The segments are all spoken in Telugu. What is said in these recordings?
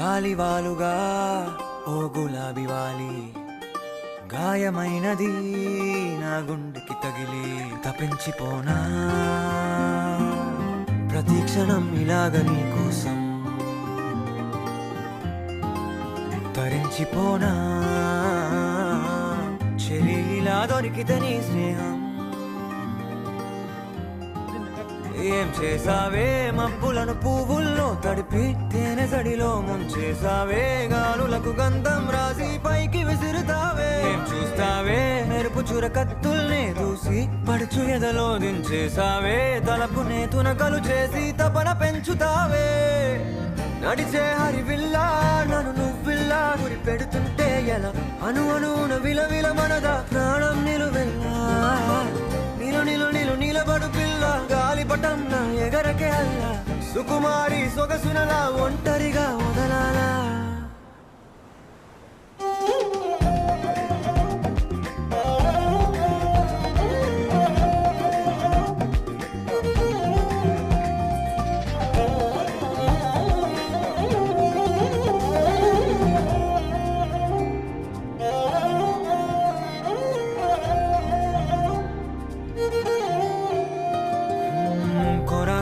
గాలివాలుగా ఓ గులాబీ వాలి గాయమైనది నా గుండెకి తగిలి తపించిపోనా ప్రతిక్షణం ఇలాగ నీ కోసం తరించిపోనా చెలి ఇలా దొరికితే నీ స్నేహం ఏం చేసావే మబ్బులను పువ్వుల్లో తడిపి తేనె సడిలో ముంచేసావే గాలులకు గంధం రాసి పైకి విసురుతావే ఏం చూస్తావే మెరుపు చురకత్తుల్నే దూసి పడుచు ఎదలో దించేసావే తలపునే తునకలు చేసి తపన పెంచుతావే నడిచే హరివిల్లా నన్ను నువ్విల్లా గురి పెడుతుంటే ఎలా అణువున విలవిల మనదా ప్రాణం నిలువెల్లా నిలబడు పిల్ల గాలిపటం నా ఎగరకే అల్లా సుకుమారి సొగసునలా ఒంటరిగా వదలాలా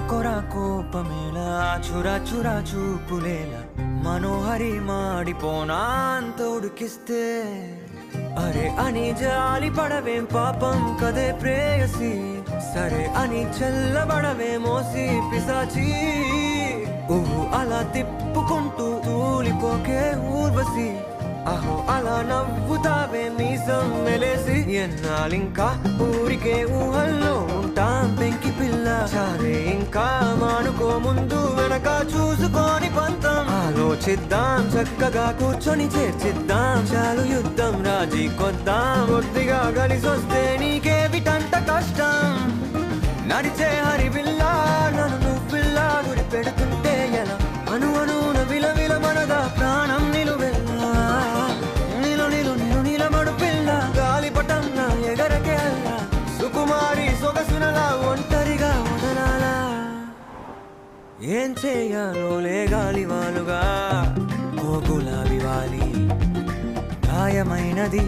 కొరా కోపమేలా చురా చురా చూపులేలా మనోహరి మాడిపోనా అంత ఉడికిస్తే అరే అని జాలి పడవేం పాపం కదే ప్రేయసి సరే అని చల్లబడవే మోసి పిశాచి ఊహు అలా తిప్పుకుంటూ తూలిపోకే ఊర్వశి అహో అలా నవ్వుతావే మీసం మెలేసి ఎన్నాళ్ళింకా ఊరికే ఊహల్లో ఉంటాం పెంకి పిల్ల చాలే ఇంకా మానుకో ముందు వెనక చూసుకొని పంతం ఆలోచిద్దాం చక్కగా కూర్చొని చేర్చిద్దాం చాలు యుద్ధం రాజీ కొద్దాం కొద్దిగా కలిసొస్తే నీకేమిటంట కష్టం నడిచే హరివిల్లా నన్ను నువ్విల్లా గురి పెడుతుంటే ఎలా అణువున విలవిల మనదా ప్రాణం నిలువెల్లా నిలబడు పిల్ల గాలిపటం నా ఎగరకే అల్లా సుకుమారి సొగసునలా ఒంటరిగా వదలాలా ఏం చేయాలోలే గాలివాలుగా ఓ గులాబీ వాలి గాయమైనది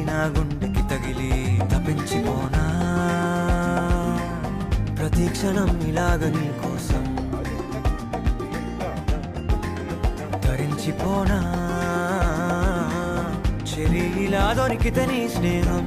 నా గుండెకి తగిలి తపించిపోనా ప్రతిక్షణం ఇలాగ నీ కోసం తరించిపోనా చెలి ఇలా దొరికితే నీ స్నేహం